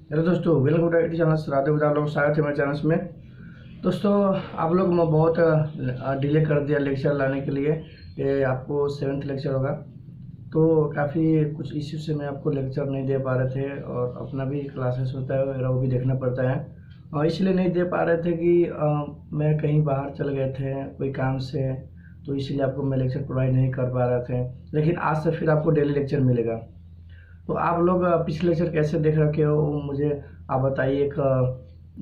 Hello दोस्तों, welcome to channel Radhe बता लोग स्वागत है मेरे चैनल में। दोस्तों, आप लोग मैं बहुत डिले कर दिया लेक्चर लाने के लिए। ये आपको 7th लेक्चर होगा, तो काफ़ी कुछ इश्यू से मैं आपको लेक्चर नहीं दे पा रहे थे और अपना भी क्लासेस होता है मेरा, वो भी देखना पड़ता है और इसलिए नहीं दे पा रहे थे कि मैं कहीं बाहर चले गए थे कोई काम से, तो इसलिए आपको मैं लेक्चर प्रोवाइड नहीं कर पा रहे थे। लेकिन आज से फिर आपको डेली लेक्चर मिलेगा। तो आप लोग पिछले लेक्चर कैसे देख रखे हो वो मुझे आप बताइए। एक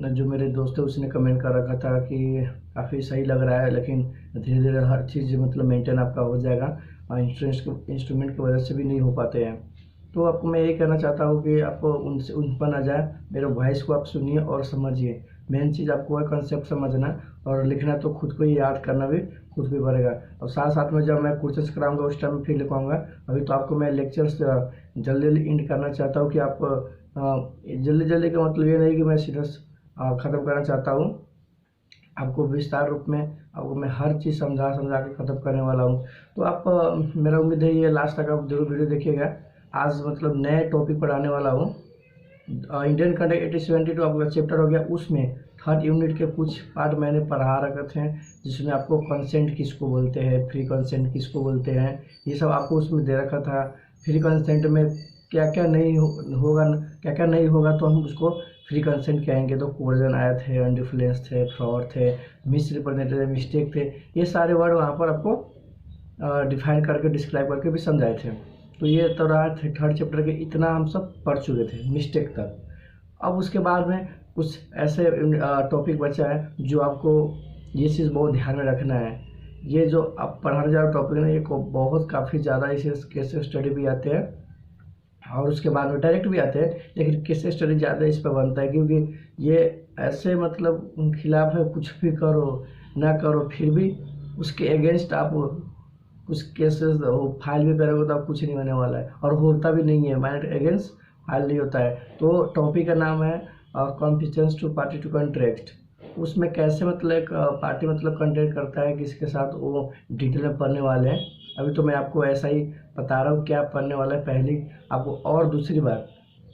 जो मेरे दोस्त है उसने कमेंट कर रखा था कि काफ़ी सही लग रहा है, लेकिन धीरे धीरे हर चीज़ मतलब मेंटेन आपका हो जाएगा और इंस्ट्रूमेंट की वजह से भी नहीं हो पाते हैं। तो आपको मैं यही कहना चाहता हूँ कि आप उनसे उन पर ना जाए, मेरे वॉइस को आप सुनिए और समझिए। मेन चीज़ आपको है कंसेप्ट समझना और लिखना, तो खुद को ही याद करना भी खुद को ही पड़ेगा। और साथ साथ में जब मैं कोर्सेस कराऊंगा उस टाइम फिर लिखवाऊंगा। अभी तो आपको मैं लेक्चर्स जल्दी जल्दी इंड करना चाहता हूँ कि आप जल्दी जल्दी का मतलब ये नहीं कि मैं सीधा ख़त्म करना चाहता हूँ। आपको विस्तार रूप में आपको मैं हर चीज़ समझा समझा के ख़त्म करने वाला हूँ। तो आप मेरा उम्मीद है ये लास्ट तक आप जरूर वीडियो देखिएगा। आज मतलब नए टॉपिक पर आने वाला हूँ। इंडियन कंडक्ट 1872 आपका चैप्टर हो गया, उसमें 3rd यूनिट के कुछ पार्ट मैंने पढ़ा रखे थे, जिसमें आपको कंसेंट किसको बोलते हैं, फ्री कंसेंट किसको बोलते हैं, ये सब आपको उसमें दे रखा था। फ्री कंसेंट में क्या क्या नहीं होगा, क्या क्या नहीं होगा तो हम उसको फ्री कंसेंट कहेंगे। तो कोर्जन आए थे, अनडिफ्लेंस थे, फ्रॉड थे, मिस रिप्रेजेंटेटिव मिस्टेक थे, ये सारे वर्ड वहाँ पर आपको डिफाइन करके डिस्क्राइब करके भी समझाए थे। तो ये तो रहा 3rd चैप्टर के, इतना हम सब पढ़ चुके थे मिस्टेक तक। अब उसके बाद में कुछ ऐसे टॉपिक बचा है जो आपको ये चीज़ बहुत ध्यान में रखना है। ये जो आप पढ़ाने जा रहे टॉपिक है ये बहुत काफ़ी ज़्यादा इसे केस स्टडी भी आते हैं और उसके बाद में डायरेक्ट भी आते हैं, लेकिन केस स्टडी ज़्यादा इस पर बनता है क्योंकि ये ऐसे मतलब खिलाफ है, कुछ भी करो ना करो फिर भी उसके अगेंस्ट आप कुछ केसेस फाइल भी करोगे तो आप कुछ नहीं होने वाला है और होता भी नहीं है। माइंड अगेंस्ट फाइल नहीं होता है। तो टॉपिक का नाम है competitions to party to contract. उसमें कैसे मतलब एक पार्टी मतलब कॉन्ट्रैक्ट करता है किसके साथ, वो डिटेल में पढ़ने वाले हैं। अभी तो मैं आपको ऐसा ही बता रहा हूँ क्या पढ़ने वाला है। पहली आपको और दूसरी बात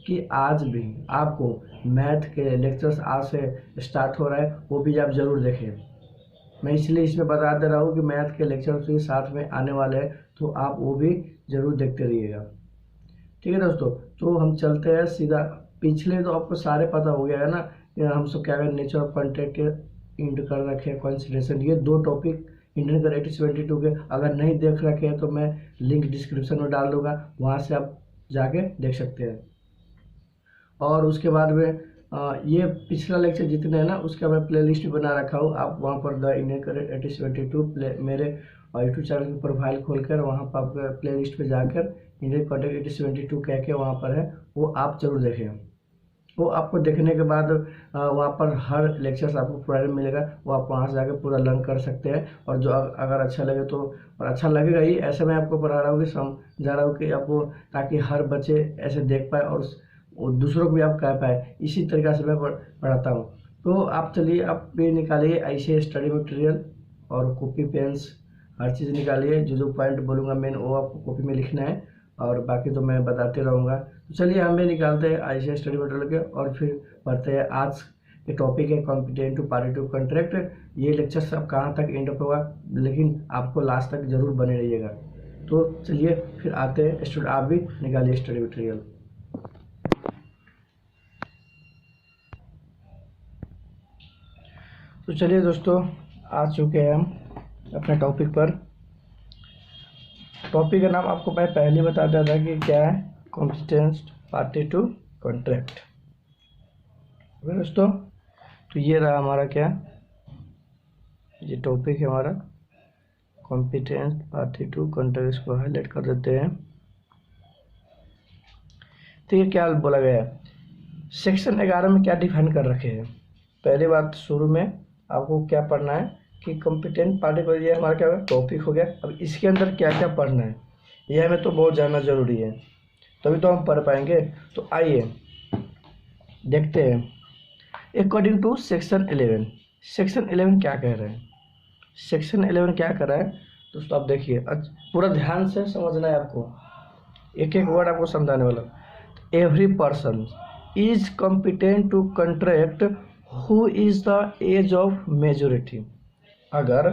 कि आज भी आपको मैथ के लेक्चर्स आज से स्टार्ट हो रहा है, वो भी आप ज़रूर देखें। मैं इसलिए इसमें बता दे रहा हूँ कि मैथ के लेक्चर्स भी साथ में आने वाले हैं, तो आप वो भी ज़रूर देखते रहिएगा। ठीक है दोस्तों, तो हम चलते हैं सीधा। पिछले तो आपको सारे पता हो गया है ना, हम सब क्या करें, नेचर ऑफ कॉन्ट्रैक्ट के इंड कर रखे हैं, कंसिडरेशन, ये 2 टॉपिक इंडियन कर 1872 के। अगर नहीं देख रखे हैं तो मैं लिंक डिस्क्रिप्शन में डाल दूंगा, वहाँ से आप जाके देख सकते हैं। और उसके बाद में ये पिछला लेक्चर जितने हैं ना उसका मैं प्ले लिस्ट बना रखा हूँ। आप वहाँ पर द इंडियन करेंट 1872 मेरे यूट्यूब चैनल की प्रोफाइल खोलकर वहाँ पर आप प्ले लिस्ट पर जाकर इंडियन कॉन्टेक्ट 1872 कह के वहाँ पर है, वो आप जरूर देखें। वो आपको देखने के बाद वहाँ पर हर लेक्चर्स आपको प्रोवाइड मिलेगा, वो आप वहाँ से जाकर पूरा लर्न कर सकते हैं। और जो अगर अच्छा लगे तो, और अच्छा लगेगा ही, ऐसे मैं आपको पढ़ा रहा हूँ कि समझा रहा हूँ कि आपको, ताकि हर बच्चे ऐसे देख पाए और दूसरों को भी आप कह पाए, इसी तरीक़ा से मैं पढ़ाता हूँ। तो आप चलिए आप भी निकालिए ऐसे स्टडी मटेरियल और कॉपी पेन्स हर चीज़ निकालिए। जो पॉइंट बोलूँगा मेन वो आपको कॉपी में लिखना है और बाकी तो मैं बताते रहूँगा। तो चलिए हम भी निकालते हैं आईसीएस स्टडी मटेरियल के और फिर पढ़ते हैं। आज के टॉपिक है competent to party to contract. ये लेक्चर सब कहाँ तक एंड अप होगा, लेकिन आपको लास्ट तक जरूर बने रहिएगा। तो चलिए फिर आते हैं स्टूडेंट, आप भी निकालिए स्टडी मटेरियल। तो चलिए दोस्तों, आ चुके हैं हम अपने टॉपिक पर। टॉपिक का नाम आपको मैं पहले बता दिया था कि क्या है, कॉम्पिटेंट पार्टी टू कॉन्ट्रैक्ट। दोस्तों, तो ये रहा हमारा क्या, ये टॉपिक है हमारा कॉम्पिटेंट पार्टी टू कॉन्ट्रैक्ट। इसको हाईलाइट कर देते हैं। तो ये क्या बोला गया है, सेक्शन 11 में क्या डिफाइन कर रखे हैं। पहली बात शुरू में आपको क्या पढ़ना है कि कॉम्पिटेंट पार्टी पर, ये हमारा क्या टॉपिक हो गया। अब इसके अंदर क्या क्या पढ़ना है यह हमें तो बहुत जानना जरूरी है, तभी तो हम पढ़ पाएंगे। तो आइए देखते हैं। अकॉर्डिंग टू सेक्शन 11, सेक्शन 11 क्या कह रहे हैं। सेक्शन 11 क्या कर रहा है दोस्तों, आप देखिए, पूरा ध्यान से समझना है आपको, एक एक वर्ड आपको समझाने वाला। Every person is competent to contract who is the age of majority. अगर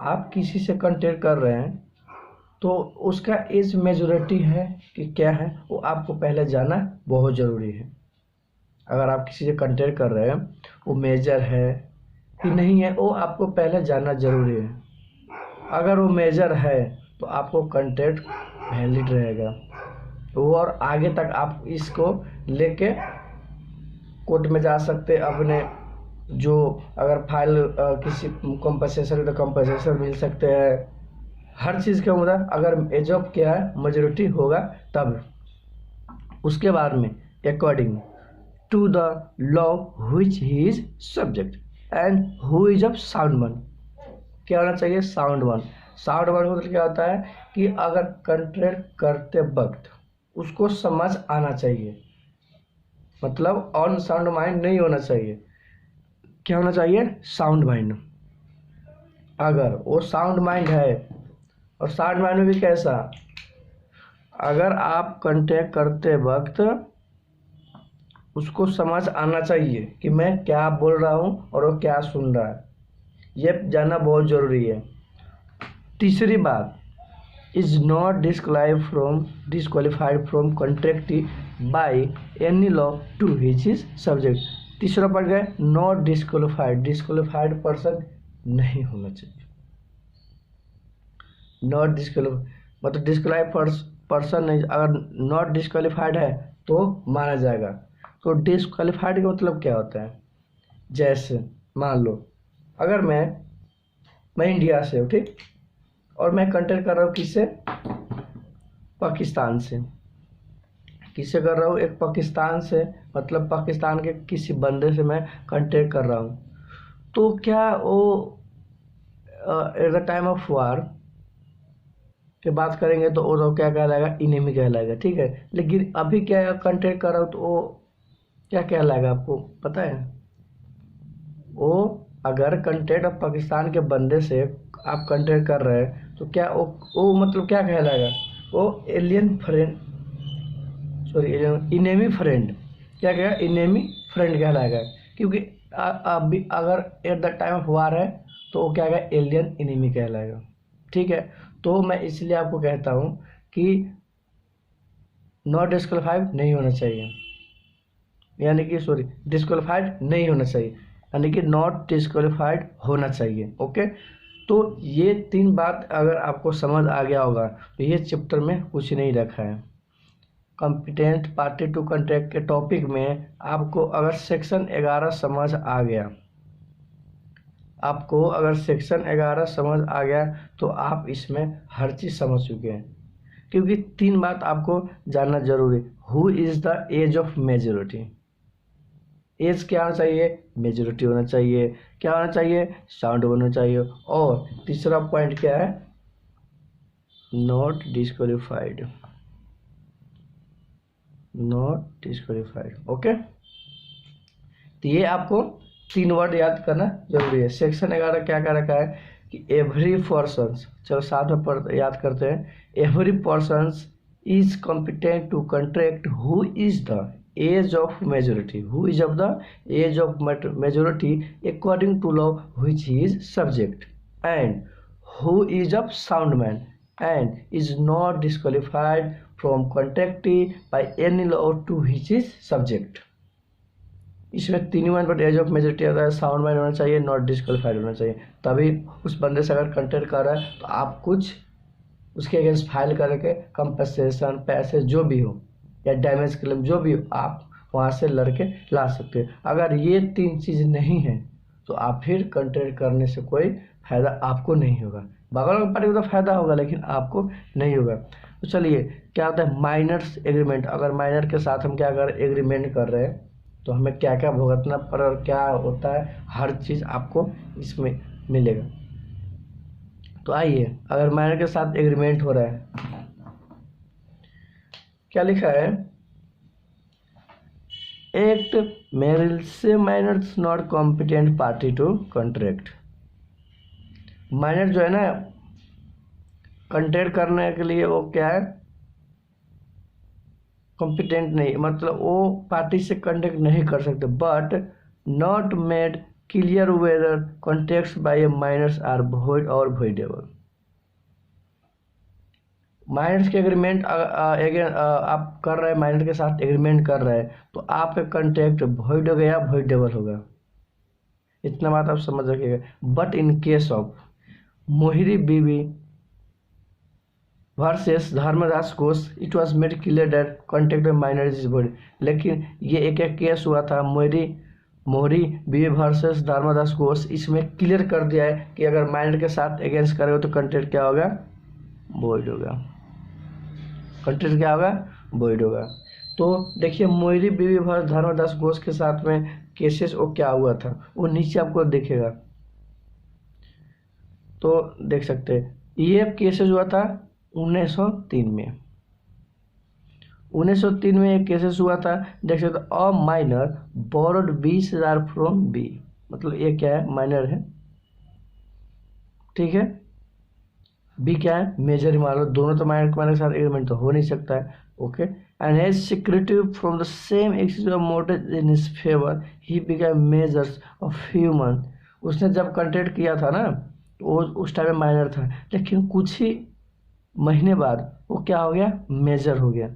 आप किसी से कंट्रैक्ट कर रहे हैं तो उसका एज मेजोरिटी है कि क्या है वो आपको पहले जानना बहुत ज़रूरी है। अगर आप किसी से कंट्रैक्ट कर रहे हैं वो मेजर है कि नहीं है वो आपको पहले जानना जरूरी है। अगर वो मेजर है तो आपको कंट्रैक्ट वैलिड रहेगा वो, और आगे तक आप इसको लेके कोर्ट में जा सकते हैं। अपने जो अगर फाइल किसी कंपनसेशन तो कंपनसेशन मिल सकते हैं, हर चीज़ का मुद्दा। अगर एज ऑफ क्या है मेजोरिटी होगा तब उसके बाद में according to the law which he is subject and who is of sound one. क्या होना चाहिए? Sound one. साउंड वन मतलब क्या होता है कि अगर कंट्रैक्ट करते वक्त उसको समझ आना चाहिए, मतलब ऑन साउंड माइंड नहीं होना चाहिए। क्या होना चाहिए? Sound mind. अगर वो साउंड माइंड है, और साउंड माइंड में भी कैसा, अगर आप कंट्रैक्ट करते वक्त उसको समझ आना चाहिए कि मैं क्या बोल रहा हूँ और वो क्या सुन रहा है, ये जानना बहुत ज़रूरी है। तीसरी बात, is not disqualified from contract by any law to which is subject. तीसरा पढ़ गए नॉट डिस्क्वालिफाइड। डिस्क्वालिफाइड पर्सन नहीं होना चाहिए। नॉट डिस्क्वालिफाइड मतलब डिस्क्वालिफाइड पर्सन नहीं, अगर नॉट डिस्क्वालिफाइड है तो माना जाएगा। तो डिस्क्वालिफाइड का मतलब क्या होता है? जैसे मान लो अगर मैं इंडिया से हूँ, ठीक, और मैं कंट्रैक्ट कर रहा हूँ किससे? पाकिस्तान से। किससे कर रहा हूँ? एक पाकिस्तान से, मतलब पाकिस्तान के किसी बंदे से मैं कंट्रैक्ट कर रहा हूँ। तो क्या वो at the time of war की बात करेंगे तो वो तो क्या कहलाएगा? इनेमी कहलाएगा, ठीक है। लेकिन अभी क्या कंट्रैक्ट कर रहा हूँ तो वो क्या कहलाएगा आपको पता है? वो अगर कंट्रैक्ट ऑफ पाकिस्तान के बंदे से आप कंट्रैक्ट कर रहे हैं तो क्या वो मतलब क्या कहलाएगा? वो alien friend, sorry enemy friend. क्या कहेगा? इनेमी फ्रेंड कहलाएगा। क्योंकि अभी अगर at the time of war है तो वो क्या कहेगा? एलियन इनेमी कहलाएगा, ठीक है। तो मैं इसलिए आपको कहता हूँ कि नॉट डिस्क्वालिफाइड नहीं होना चाहिए, यानी कि सॉरी डिस्क्वालिफाइड नहीं होना चाहिए, यानी कि नॉट डिस्क्वालिफाइड होना चाहिए। ओके, तो ये तीन बात अगर आपको समझ आ गया होगा तो ये चैप्टर में कुछ नहीं रखा है। कॉम्पिटेंट पार्टी टू कॉन्ट्रैक्ट के टॉपिक में आपको अगर सेक्शन 11 समझ आ गया, आपको अगर सेक्शन 11 समझ आ गया तो आप इसमें हर चीज़ समझ चुके हैं। क्योंकि तीन बात आपको जानना जरूरी, who is the age of majority. Age क्या होना चाहिए? मेजोरिटी होना चाहिए। क्या होना चाहिए? साउंड होना चाहिए। और तीसरा पॉइंट क्या है? Not disqualified. Not disqualified. Okay, तो ये आपको तीन वर्ड याद करना जरूरी है। सेक्शन 11 क्या क्या रखा है कि एवरी पर्सन, चलो साथ में याद करते हैं। Every person is competent to contract who is the age of majority, who is of the age of majority according to law which is subject and who is of sound man and is not disqualified from contracting by any law to which is subject. इसमें तीन one पर as of majority आता है, sound mind होना चाहिए, not disqualified होना चाहिए। तभी उस बंदे से अगर कंटेक्ट कर रहा है तो आप कुछ उसके अगेंस्ट फाइल करके कंपनसेशन, पैसे जो भी हो या डैमेज क्लेम जो भी हो, आप वहाँ से लड़के ला सकते हैं। अगर ये तीन चीज़ नहीं है तो आप फिर कंटेक्ट करने से कोई फायदा आपको नहीं होगा। बगल में पार्टी को तो फायदा होगा लेकिन आपको नहीं होगा। तो चलिए क्या होता है माइनर्स एग्रीमेंट। अगर माइनर के साथ हम क्या कर एग्रीमेंट कर रहे हैं तो हमें क्या क्या भुगतना पर और क्या होता है, हर चीज़ आपको इसमें मिलेगा। तो आइए, अगर माइनर के साथ एग्रीमेंट हो रहा है, क्या लिखा है? एक्ट मेरिल से minors not competent party to contract. Minor जो है ना कॉन्ट्रैक्ट करने के लिए वो क्या है? कॉम्पिटेंट नहीं, मतलब वो पार्टी से कॉन्टेक्ट नहीं कर सकते, but not made clear whether contacts by a minors are void और वॉइडेबल। माइनर्स के एग्रीमेंट आप कर रहे हैं, माइनर के साथ एग्रीमेंट कर रहे हैं, तो आपका कॉन्ट्रैक्ट वॉइड हो गया, वॉइडेबल होगा। इतना बात आप समझ रखिएगा। But in case of Mohori Bibee versus Dharmodas Ghose it was made clear that contract में माइनर इज वॉइड। लेकिन ये एक केस हुआ था मोहरी बीवी वर्सेस धर्मदास घोष, इसमें क्लियर कर दिया है कि अगर माइनर के साथ अगेंस्ट करेगा तो कॉन्ट्रैक्ट क्या होगा, वॉइड होगा। कॉन्ट्रैक्ट क्या होगा, वॉइड होगा। तो देखिए मोहरी बीवी वर्सेस धर्मदास घोष के साथ में केसेस वो क्या हुआ था, वो नीचे आपको दिखेगा, तो देख सकते हैं। ये केसेस हुआ था 1903 में। 1903 में एक केसेस हुआ था, देख सकते a minor borrowed 20,000 from B, मतलब ये क्या है, माइनर है, ठीक है। बी क्या है, मेजर मान लो, दोनों तो माइनर के साथ एग्रीमेंट तो हो नहीं सकता है, okay. And has security from the same axis of mortgage in his favour, he became measures of human. उसने जब कॉन्ट्रैक्ट किया था ना, वो उस टाइम में माइनर था, लेकिन कुछ ही महीने बाद वो क्या हो गया, मेजर हो गया।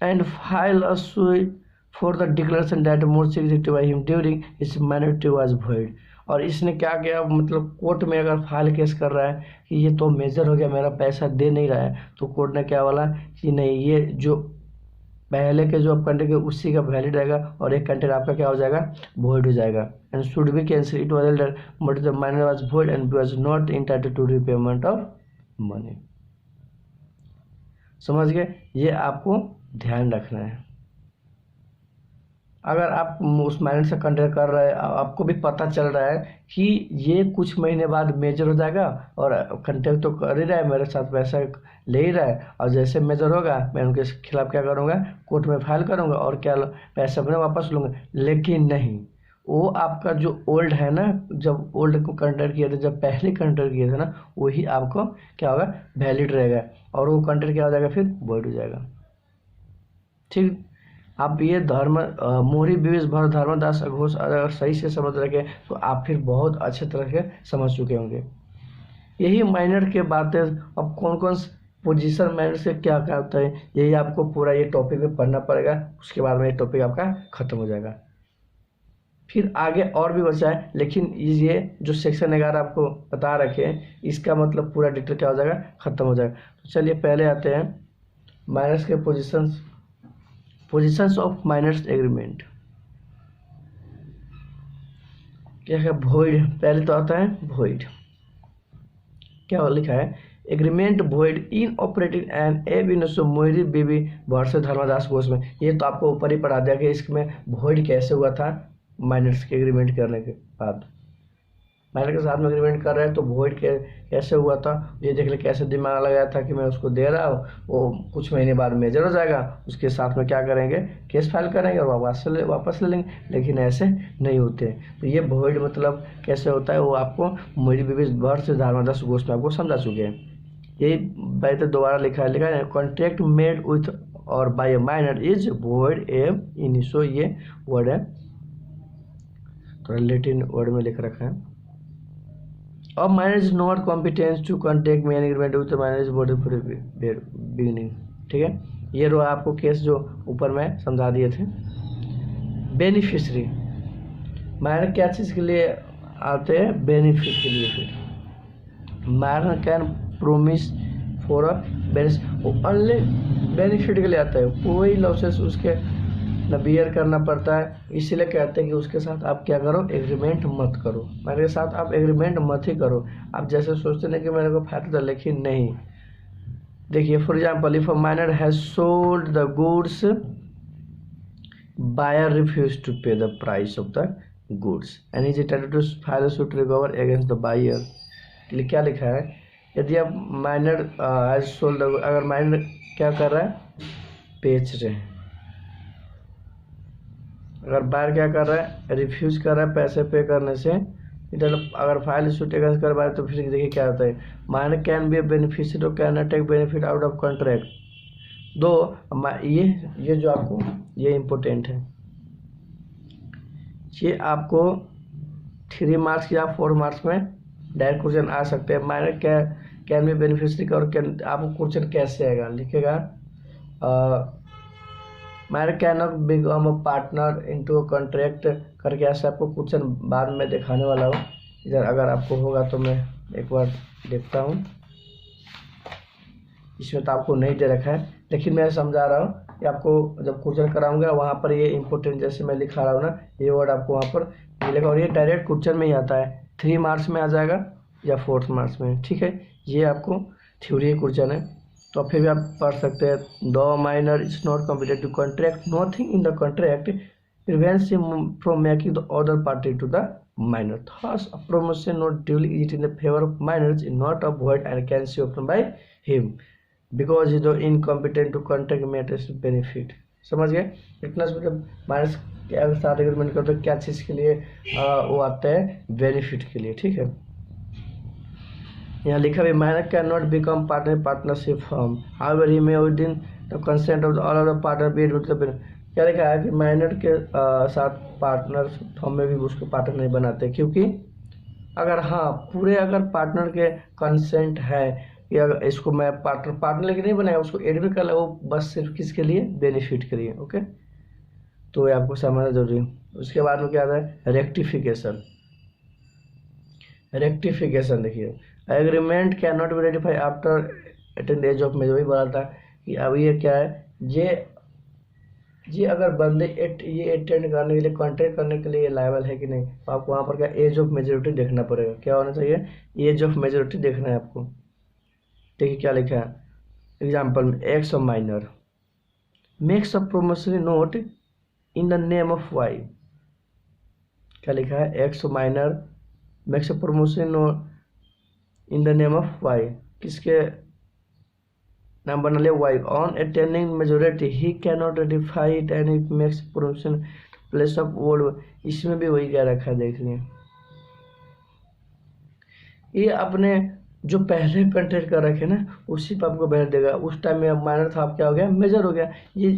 And file a suit for the declaration that mortgage existed by him during his minority was void. और इसने क्या किया, मतलब कोर्ट में अगर फाइल केस कर रहा है कि ये तो मेजर हो गया, मेरा पैसा दे नहीं रहा है, तो कोर्ट ने क्या बोला कि नहीं, ये जो पहले के जो कॉन्ट्रैक्ट है उसी का वैलिड रहेगा, और एक कॉन्ट्रैक्ट आपका क्या हो जाएगा, वॉइड हो जाएगा। And should be cancel it was that but the minor was void and was not entitled to repayment of money. समझ गए, ये आपको ध्यान रखना है। अगर आप उस माइनर से कॉन्ट्रैक्ट कर रहे हैं, आपको भी पता चल रहा है कि ये कुछ महीने बाद मेजर हो जाएगा, और कॉन्ट्रैक्ट तो कर ही रहा है, मेरे साथ पैसा ले ही रहा है, और जैसे मेजर होगा मैं उनके खिलाफ क्या करूँगा, कोर्ट में फाइल करूँगा और क्या पैसा अपने वापस लूँगा। लेकिन नहीं, वो आपका जो ओल्ड है ना, जब ओल्ड को कॉन्ट्रैक्ट किया था, जब पहले कॉन्ट्रैक्ट किया था ना, वही आपको क्या होगा, वैलिड रहेगा, और वो कॉन्ट्रैक्ट क्या हो जाएगा, फिर वॉइड हो जाएगा। ठीक, आप ये मोहरी बीवी वर्सेस धर्मदास घोष अगर सही से समझ रखे तो आप फिर बहुत अच्छे तरह से समझ चुके होंगे। यही माइनर के बातें, अब कौन कौन पोजीशन माइनर से क्या क्या होता है, यही आपको पूरा ये टॉपिक में पढ़ना पड़ेगा, उसके बाद में ये टॉपिक आपका खत्म हो जाएगा। फिर आगे और भी बचा है, लेकिन ये जो सेक्शन 11 आपको बता रखे हैं, इसका मतलब पूरा डिटेल क्या हो जाएगा, खत्म हो जाएगा। तो चलिए पहले आते हैं माइनर्स के पोजीशंस ऑफ माइनर्स एग्रीमेंट। क्या है, वॉइड, पहले तो आता है वॉइड। क्या लिखा है, agreement void in operating and एब इन मोहरी बीवी वर्सेस धर्मदास घोष में। ये तो आपको ऊपर ही पढ़ा दिया कि इसमें वॉइड कैसे हुआ था, माइनर्स के एग्रीमेंट करने के बाद। माइनर के साथ में एग्रीमेंट कर रहे हैं तो वॉइड कैसे हुआ था, ये देख ले कैसे दिमाग लगाया था कि मैं उसको दे रहा हूँ, वो कुछ महीने बाद मेजर हो जाएगा, उसके साथ में क्या करेंगे, केस फाइल करेंगे और वापस ले लेंगे, लेकिन ऐसे नहीं होते। तो ये वॉइड मतलब कैसे होता है, वो आपको मोहरी बीवी वर्सेस धर्मदास घोष में आपको समझा चुके हैं। यही बात दोबारा लिखा है कॉन्ट्रैक्ट मेड विथ और by a minor is void ab initio, ये वर्ड है, थोड़ा लेटिन वर्ड में लिख रखा है। अब minor is not competence to contact main agreement with minor is body for beginning, ठीक है। ये रो आपको केस जो ऊपर में समझा दिए थे। बेनिफिशरी, माइनर क्या चीज़ के लिए आते हैं, बेनिफिट के लिए। फिर minor can promise for a benefit, only benefit के लिए आता है, कोई लॉसेस उसके न बियर करना पड़ता है। इसीलिए कहते हैं कि उसके साथ आप क्या करो, एग्रीमेंट मत करो, मेरे साथ आप एग्रीमेंट मत ही करो। आप जैसे सोचते नहीं कि मेरे को फायदा था, लेकिन नहीं। देखिए for example if a minor has sold the goods, buyer refuse to pay the price of the goods and is entitled to file suit recover against the buyer. क्या लिखा है, यदि आप माइनर हैज सोल्ड, अगर minor क्या कर रहा है, बेच रहे हैं, अगर बायर क्या कर रहा है, रिफ्यूज कर रहा है पैसे पे करने से, अगर फाइल सूट अगेंस्ट कर पाए तो फिर देखिए क्या होता है, minor can be a beneficiary can not take benefit out of contract. ये जो आपको ये इम्पोर्टेंट है, ये आपको 3 मार्क्स या 4 मार्क्स में डायरेक्ट क्वेश्चन आ सकते हैं। माइनर कैन बी बेनिफिशियरी और आपको क्वेश्चन कैसे आएगा, लिखेगा minor can not become a partner into contract करके, ऐसे आपको क्वेश्चन बाद में दिखाने वाला हूँ। इधर अगर आपको होगा तो मैं एक बार देखता हूँ, इसमें तो आपको नहीं दे रखा है, लेकिन मैं समझा रहा हूँ कि आपको जब क्वेश्चन कराऊंगा वहाँ पर ये इंपॉर्टेंट जैसे मैं लिखा रहा हूँ ना, ये वर्ड आपको वहाँ पर मिलेगा और ये डायरेक्ट क्वेश्चन में ही आता है, 3 मार्क्स में आ जाएगा या 4 मार्क्स में। ठीक है, ये आपको थ्योरी क्वेश्चन है, तो फिर भी आप पढ़ सकते हैं। The minor is not competed to contract, nothing in the contract prevents him from making the other party to the minor. Thus, a promotion not duly is in the favor of minors is not a void and can be obtained by him because he is incompetent to contact matters benefit. समझ गए? इतना मतलब minus के साथ agreement करते क्या चीज़ के लिए वो आता है, बेनिफिट के लिए। ठीक है, यहाँ लिखा भी minor can not become partnership firm, however he may with in the consent of all of the partner be मतलब क्या लिखा है कि माइनर के साथ पार्टनर फॉर्म में भी उसको पार्टनर नहीं बनाते, क्योंकि अगर पूरे अगर पार्टनर के कंसेंट है कि अगर इसको मैं पार्टनर लेके नहीं बनाएगा, उसको एड भी कर ले, वो बस सिर्फ किसके लिए, बेनिफिट के लिए। ओके, तो ये आपको समझना जरूरी है। उसके बाद में क्या आता है, रेक्टिफिकेशन। देखिए, agreement can not be ratify after attend age of major, वही बोला था कि अब ये क्या है, ये अगर बंदे ये अटेंड करने के लिए, कॉन्ट्रैक्ट करने के लिए लायबल है कि नहीं, तो आपको वहाँ पर क्या एज ऑफ मेजोरिटी देखना पड़ेगा। क्या होना चाहिए, एज ऑफ मेजोरिटी देखना है आपको। देखिए क्या लिखा है, example X of minor makes a promissory note in the name of Y. क्या लिखा है, X of minor makes a promissory note in the name of Y, किसके नाम बना लिया, Y. On attaining majority he can not ratify it and it makes provision place of old. इसमें भी वही क्या रखा है, देख लिए, ये अपने जो पहले कॉन्ट्रैक्ट कर रखे ना उसी पर आपको बैठ देगा। उस टाइम में माइनर था, आप क्या हो गया, मेजर हो गया। ये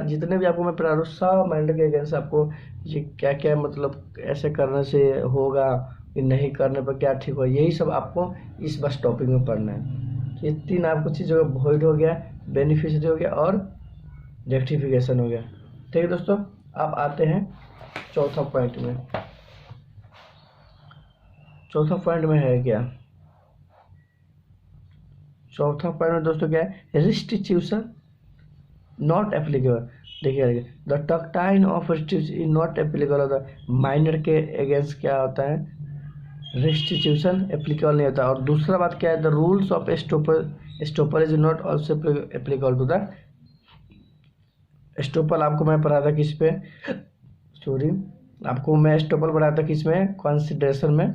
जितने भी आपको मैं पढ़ा रहा हूँ सब माइनर के अगेंस्ट आपको ये क्या क्या मतलब ऐसे करने से होगा, ये नहीं करने पर क्या ठीक होगा, यही सब आपको इस बस टॉपिक में पढ़ना है। ये 3 आपको चीज़ों का वॉइड हो गया, बेनिफिशियरी हो गया और रेक्टिफिकेशन हो गया। ठीक है दोस्तों, आप आते हैं चौथा पॉइंट में। चौथा पॉइंट में है क्या, चौथा पॉइंट में दोस्तों क्या है, रिस्ट्रिक्शन नॉट एप्लीकेबल। देखिए the doctrine of restriction is not applicable होता है, माइनर के अगेंस्ट क्या होता है, रेस्टिट्यूशन एप्लीकेबल नहीं होता। और दूसरा बात क्या है, the rules of estoppel is not also applicable to the estoppel. आपको मैं पढ़ा था किस पे, आपको मैं एस्टोपल पढ़ाया था किस में, कंसिडरेशन में,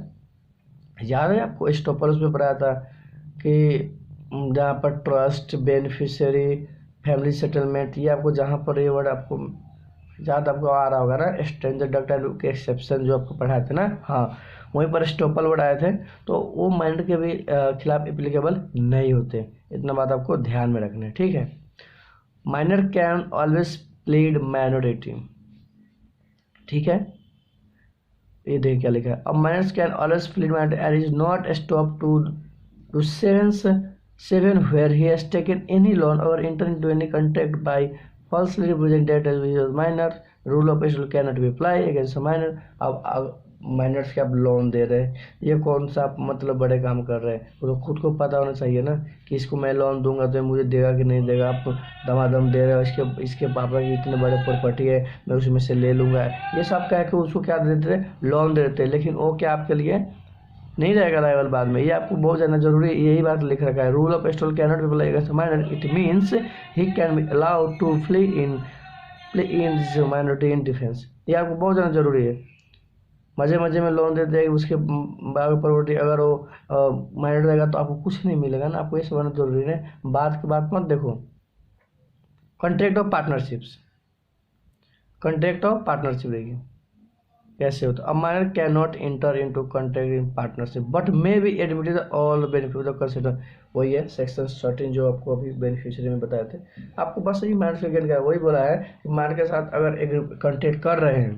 याद है आपको एस्टोपल उसमें पढ़ाया था कि जहाँ पर ट्रस्ट, बेनिफिशियरी, फैमिली सेटलमेंट, ये आपको जहाँ पर ये वर्ड आपको याद आपको आ रहा होगा ना, स्ट्रेंजर डक्टाइल के एक्सेप्शन जो आपको पढ़ाए थे ना, वहीं पर एस्टोपल वर्ड आए थे, तो वो माइनर के भी खिलाफ एप्लीकेबल नहीं होते। इतना बात आपको ध्यान में रखना है। ठीक है, minor can always plead minority. ठीक है, ये देखिए क्या लिखा है, अब minors can always plead minority and is not stop to 7 where he has taken any loan or entered into any contract by falsely represented as he was minor, rule of estoppel cannot be applied against a minor। अब miners के आप loan दे रहे हैं, ये कौन सा आप मतलब बड़े काम कर रहे हैं, वो तो खुद को पता होना चाहिए ना कि इसको मैं लोन दूंगा तो मुझे देगा कि नहीं देगा। आप दमादम दे रहे हो, इसके पापा की इतने बड़े प्रॉपर्टी है, मैं उसमें से ले लूंगा, ये सब कह के उसको क्या देते थे, लोन देते, लेकिन वो क्या आपके लिए नहीं रहेगा लायबल बाद में। ये आपको बहुत ज़्यादा जरूरी है, यही बात लिख रखा है, rule of estoppel can not be applied against minor, it means he can be allowed to play in minority in defence. ये आपको बहुत ज़्यादा जरूरी है। मजे में लोन देते हैं, उसके बाद प्रॉपर्टी अगर वो माइनर रहेगा तो आपको कुछ नहीं मिलेगा ना, आपको ये समझना जरूरी है। बात की बात मत देखो, कॉन्ट्रैक्ट ऑफ पार्टनरशिप देखिए, कैसे होता है। A minor can not inter into contract in partnership but may be admitted all benefit of the consider. वही है सेक्शन 13 जो आपको अभी बेनिफिशियरी में बताए थे। आपको बस यही माइनर से गेन का वही बोला है कि माइनर के साथ अगर एक कॉन्ट्रैक्ट कर रहे हैं,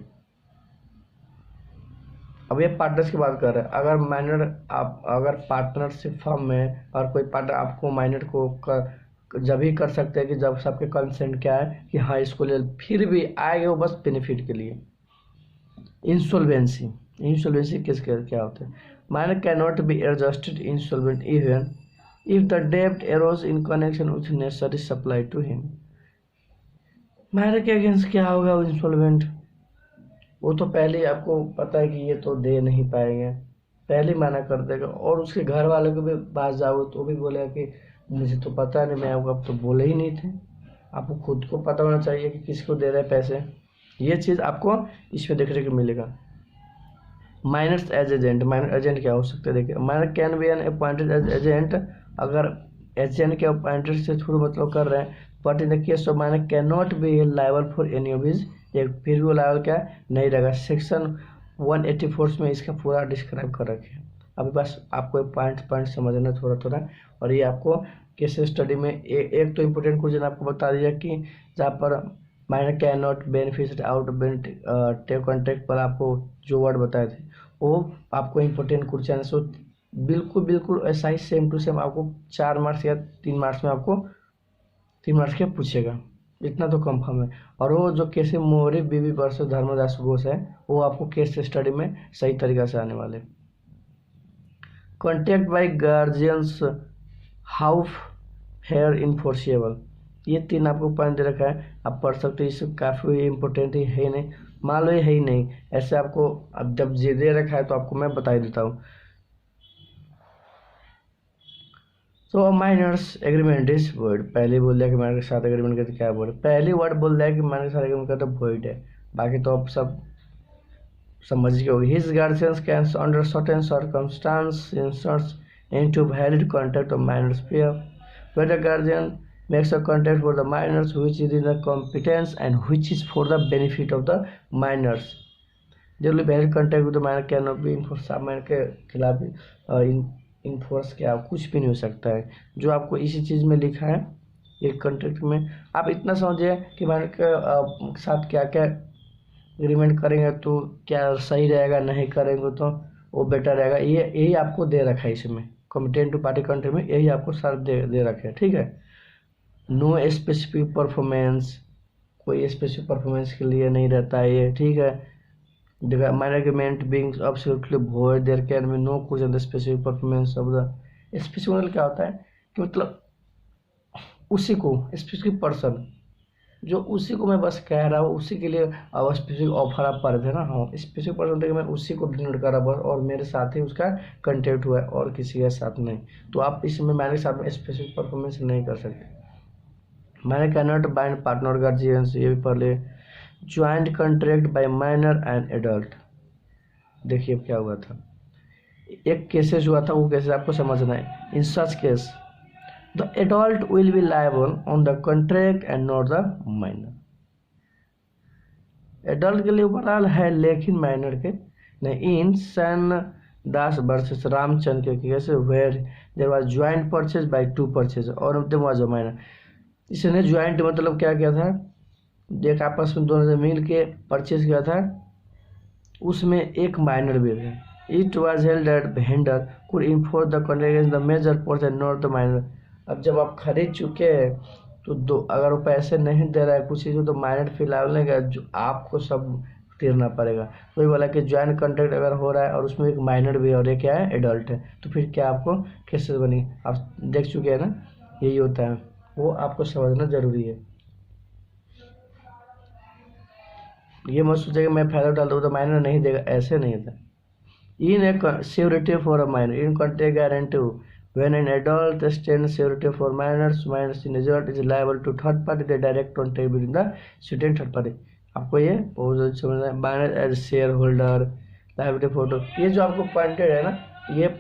अब ये पार्टनर्स की बात कर रहे हैं, अगर माइनर आप अगर पार्टनरशिप फर्म में और कोई पार्टनर आपको माइनर को जब ही कर सकते हैं कि जब सबके कंसेंट क्या है कि हाँ इसको ले, फिर भी आएगा वो बस बेनिफिट के लिए। इंसॉल्वेंसी, इंसॉल्वेंसी किसके क्या होता है। Minor can not be adjusted insolvent even if the डेब्ट arose in connection with necessary supply to him. Minor के अगेंस्ट क्या होगा इंसॉल्वेंट, वो तो पहले ही आपको पता है कि ये तो दे नहीं पाएंगे, पहले ही मना कर देगा। और उसके घर वालों के भी पास जाओ तो भी बोलेगा कि मुझे तो पता नहीं, मैं अब तो बोले ही नहीं थे। आपको खुद को पता होना चाहिए कि किसको दे रहे हैं पैसे, ये चीज़ आपको इसमें देखने को मिलेगा। Minors as agent, minor agent क्या हो सकते हैं देखिए। Minor can be an appointed as agent, अगर एजेंट के अपॉइंटेड से थ्रू मतलब कर रहे हैं, but in the case of minor can not be liable for any of his, एक फिर भी वो लायबल क्या नहीं रहेगा। सेक्शन 184 में इसका पूरा डिस्क्राइब कर रखे हैं। अभी बस आपको पॉइंट समझना थोड़ा थोड़ा, और ये आपको केस स्टडी में एक तो इम्पोर्टेंट क्वेश्चन आपको बता दिया कि जहाँ पर minor can not benefit out take contract पर आपको जो वर्ड बताए थे वो आपको इम्पोर्टेंट क्वेश्चन है। सो बिल्कुल बिल्कुल ऐसा ही सेम टू सेम आपको 4 मार्क्स या 3 मार्क्स में आपको 3 मार्क्स के पूछेगा, इतना तो कंफर्म है। और वो जो केस मोहरी बीबी वर्सेस धर्मदास घोष है वो आपको केस स्टडी में सही तरीका से आने वाले। Contract by guardians how far enforceable, ये 3 आपको पॉइंट दे रखा है, आप पढ़ सकते हो। इससे काफ़ी इंपॉर्टेंट ही है नहीं, मान लो ये है ही नहीं, ऐसे आपको अब जब जे दे रखा है तो आपको मैं बता ही देता हूँ। तो माइनर्स एग्रीमेंट इज वॉइड, पहले बोल दिया कि माइनर के साथ एग्रीमेंट करते क्या वॉइड, पहली वर्ड बोल दिया कि माइनर के साथ एग्रीमेंट करते वॉइड है, बाकी तो आप सब समझ गए होगी। His guardians can under certain circumstances inserts into valid contract of minors pair where the guardian makes a contract for the minors which is in the competence and which is for the benefit of the minors. Generally valid contract with the minor cannot be enforced, minor के खिलाफ enforce क्या कुछ भी नहीं हो सकता है, जो आपको इसी चीज़ में लिखा है एक कॉन्ट्रैक्ट में। आप इतना समझिए कि माइनर के साथ क्या क्या एग्रीमेंट करेंगे तो क्या सही रहेगा, नहीं करेंगे तो वो बेटर रहेगा, ये यही आपको दे रखा है इसमें। कॉम्पिटेंट टू पार्टी कंट्री में यही आपको सारे दे रखे हैं, ठीक है। नो स्पेसिफिक परफॉर्मेंस, कोई स्पेसिफिक परफॉर्मेंस के लिए नहीं रहता है ये, ठीक है। Minor agreement being absolutely void, there can be no question the specific performance of the specific, मतलब क्या होता है कि मतलब उसी को स्पेसिफिक पर्सन, जो उसी को मैं बस कह रहा हूँ उसी के लिए स्पेसिफिक ऑफर आप पढ़ थे ना, हाँ स्पेसिफिक पर्सन मैं उसी को डिनोट कर रहा बस, और मेरे साथ ही उसका कंटेक्ट हुआ है और किसी के साथ नहीं। तो आप इसमें मैंने साथ में स्पेसिफिक परफॉर्मेंस नहीं कर सकते। मैंने can not bind partner guardians, ये भी पढ़ ले। Joint contract by minor and adult, देखिए क्या हुआ था, एक केसेस हुआ था, वो केसेस आपको समझना है। In such case the adult will be liable on the contract and not the minor, adult के लिए ओवरऑल है लेकिन माइनर के नहीं। इन सन दास वर्सेस रामचंद्र के case where there was joint purchase by 2 purchase और of them was a minor, इसने joint मतलब क्या किया था, एक आपस में दोनों से मिल के परचेज किया था, उसमें एक माइनर भी है। It was held that vendor could enforce the contract against the major person not the minor. अब जब आप खरीद चुके हैं तो दो अगर वो पैसे नहीं दे रहा है कुछ चीज़ तो माइनर फिलहाल नहीं, जो आपको सब देना पड़ेगा। वही बोला कि ज्वाइंट कॉन्ट्रैक्ट अगर हो रहा है और उसमें एक माइनर भी है और एक क्या है एडल्ट है, तो फिर क्या आपको कैसे बनेगी, आप देख चुके हैं ना, यही होता है, वो आपको समझना जरूरी है। ये मत सोचेगा मैं फायदा डाल दूँ तो माइनर नहीं देगा, ऐसे नहीं होता। In a security for a minor in contract guarantee when an adult stands surety for minors in adult is liable to third party the direct contact between the student third party। आपको ये बहुत समझना है। Minor as shareholder liability photo, ये जो आपको pointed है ना, ये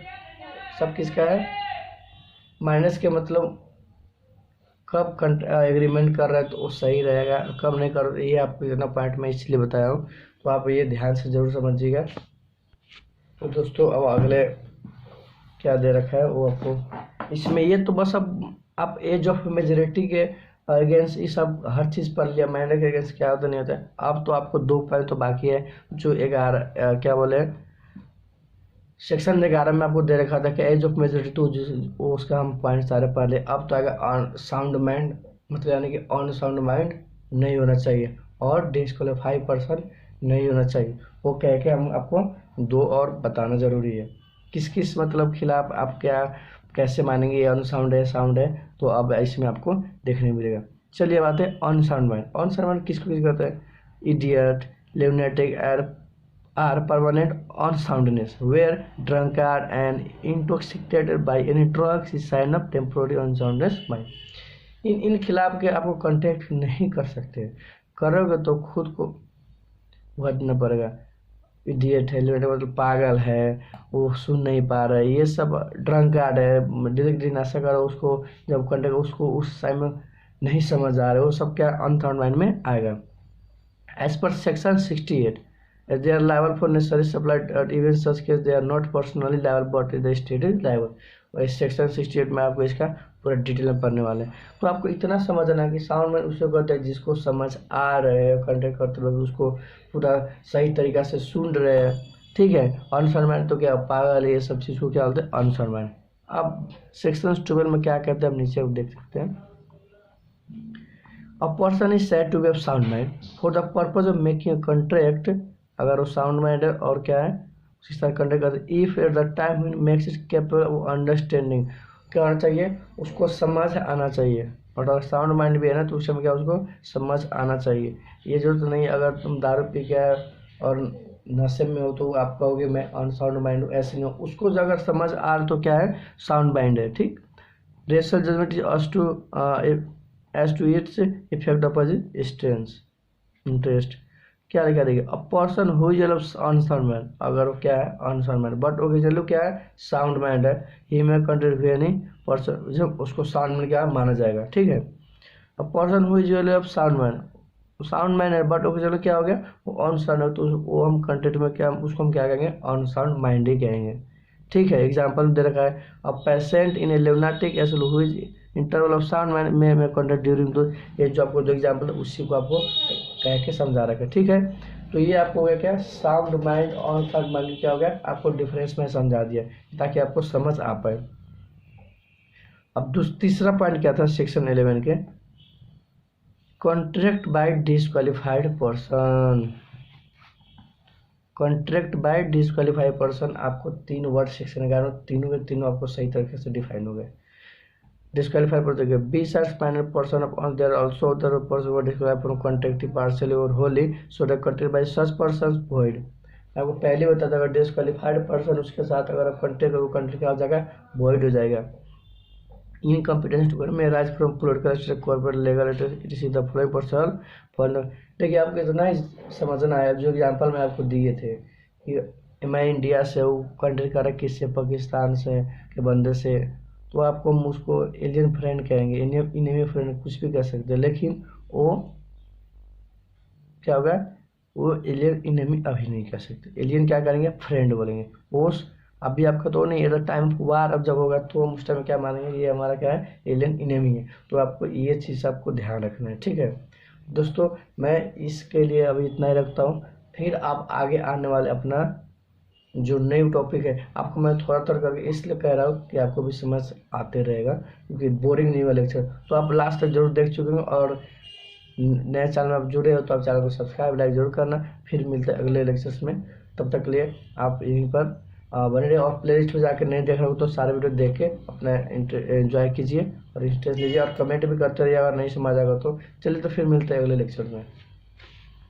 सब किसका है, माइनस के मतलब कब एग्रीमेंट कर रहा है तो वो सही रहेगा, कब नहीं कर रहा, ये आपको इतना पॉइंट मैं इसलिए बताया हूँ। तो आप ये ध्यान से ज़रूर समझिएगा। तो दोस्तों अब अगले क्या दे रखा है वो आपको इसमें, ये तो बस अब आप एज ऑफ मेजोरिटी के अगेंस्ट ये सब हर चीज़ पढ़ लिया, माइनर के अगेंस्ट क्या होता नहीं होता है। अब तो आपको 2 पॉइंट तो बाकी है, जो 11 क्या बोले सेक्शन 11 में आपको दे रखा था कि एज ऑफ मेजोरिटी, तो वो उसका हम पॉइंट सारे पढ़ ले। अब तो आएगा ऑन साउंड माइंड, मतलब यानी कि ऑन साउंड माइंड नहीं होना चाहिए और डिस्क्वालीफाई पर्सन नहीं होना चाहिए। वो कह के हम आपको 2 और बताना ज़रूरी है, किस किस मतलब खिलाफ आप क्या कैसे मानेंगे ये अनसाउंड है साउंड है, तो अब इसमें आपको देखने मिलेगा। चलिए बात है अनसाउंड माइंड। अनसाउंड माइंड किसको किस कहते हैं? Idiot, lunatic are permanent unsoundness where drunkard and intoxicated by any drugs is sign of temporary unsoundness mind। इन खिलाफ के आपको कांटेक्ट नहीं कर सकते, करोगे तो खुद को भुगतना पड़ेगा। इडियट है, मतलब पागल है, वो सुन नहीं पा रहा है, ये सब ड्रंकार्ड है, डिरेक्टली नशा कर उसको जब कांटेक्ट उसको उस टाइम में नहीं समझ आ रहा है, वो सब क्या अनसाउंड माइंड में आएगा। As per section 68 as they are liable for necessary supply at even such case they are not personally liable but the state is liable। और इस सेक्शन 68 में आपको इसका पूरा डिटेल में पढ़ने वाले हैं। तो आपको इतना समझना है कि साउंड में उसको कहते हैं जिसको समझ आ रहे हैं, कंटेक्ट करते वक्त उसको पूरा सही तरीका से सुन रहे हैं, ठीक है। अनसाउंड माइंड तो क्या पागल है, ये सब चीज़ को क्या बोलते हैं अनसाउंड माइंड। अब सेक्शन 12 में क्या कहते हैं आप नीचे देख सकते हैं। A person is said to be of sound mind for the purpose of making a contract, अगर वो साउंड माइंड है और क्या है उसी तरह कंडक्ट करते। If at the time makes it capable of understanding, क्या होना चाहिए उसको समझ आना चाहिए। और अगर साउंड माइंड भी है ना तो उस समय क्या उसको समझ आना चाहिए। ये जरूरत नहीं अगर तुम दारू पी के और नशे में हो तो आप कहोगे मैं अनसाउंड माइंड हूँ, ऐसे नहीं हो। उसको अगर समझ आ रहा तो क्या है साउंड माइंड है, ठीक। Rational judgement is as to its effect upon strength interest, क्या लिखा देखिए a person who is unsound mind, अगर वो क्या है अनसाउंड माइंड बट ओके चलो क्या है साउंड माइंड है, ही में कंट्रीब्यूट नहीं पर्सन जब उसको साउंड माइंड क्या माना जाएगा, ठीक है। A person who is of sound mind है बट ओके चलो क्या हो गया वो अनसाउंड है, तो वो हम कंटेंट में क्या उसको हम क्या कहेंगे अनसाउंड माइंड ही कहेंगे, ठीक है। एग्जाम्पल दे रखा है a patient in a lunatic एसिड who is interval of sound mind में कंडक्ट ड्यूरिंग, तो ये जो आपको जो एग्जाम्पल है उसी को आपको कह के समझा रखा है, ठीक है। तो ये आपको हो गया क्या साउंड माइंड और साउंड माइंड क्या हो गया आपको डिफरेंस में समझा दिया ताकि आपको समझ आ पाए। अब तीसरा पॉइंट क्या था सेक्शन 11 के, contract by disqualified person. Contract by disqualified person आपको 3 वर्ड सेक्शन 11 तीनों के तीनों आपको सही तरीके से डिफाइन हो गए। Disqualified for the game. Besides final person of there are also other persons who are disqualified from contracting partially or wholly, so the contract by such persons void। आपको पहले बता था अगर डिस्क्वालिफाइड पर्सन उसके साथ अगर आप कंटेक्ट वो कंट्री क्या हो जाएगा void हो जाएगा। इनकम्पिटेंस टू में rise from political corporate legal it is the following person for. देखिए आपको इतना ही समझना है जो एग्जाम्पल में आपको दिए थे कि मैं इंडिया से हूँ, कंट्री का रहा किससे पाकिस्तान से के बंदे से, तो आपको हम उसको एलियन फ्रेंड कहेंगे, इनेमी फ्रेंड कुछ भी कह सकते हैं, लेकिन वो क्या होगा वो एलियन इनेमी अभी नहीं कह सकते, एलियन क्या करेंगे फ्रेंड बोलेंगे। वो अभी आपका तो नहीं है टाइम वार अब जब होगा तो हम उस टाइम क्या मानेंगे ये हमारा क्या है एलियन इनेमी है। तो आपको ये चीज़ आपको ध्यान रखना है, ठीक है दोस्तों। मैं इसके लिए अभी इतना ही रखता हूँ, फिर आप आगे आने वाले अपना जो नई टॉपिक है आपको मैं थोड़ा थोड़ा करके इसलिए कह रहा हूँ कि आपको भी समझ आते रहेगा क्योंकि बोरिंग नहीं हुआ लेक्चर। तो आप लास्ट तक जरूर देख चुके हैं और नए चैनल में आप जुड़े हो तो आप चैनल को सब्सक्राइब लाइक जरूर करना। फिर मिलते हैं अगले लेक्चर्स में, तब तक के लिए आप यहीं पर बने रहे और प्ले लिस्ट में जाकर नहीं देख रहे हो तो सारे वीडियो देख के अपना एंजॉय कीजिए और इंटरेस्ट लीजिए और कमेंट भी करते रहिए अगर नहीं समझ आएगा तो। चलिए तो फिर मिलते हैं अगले लेक्चर में।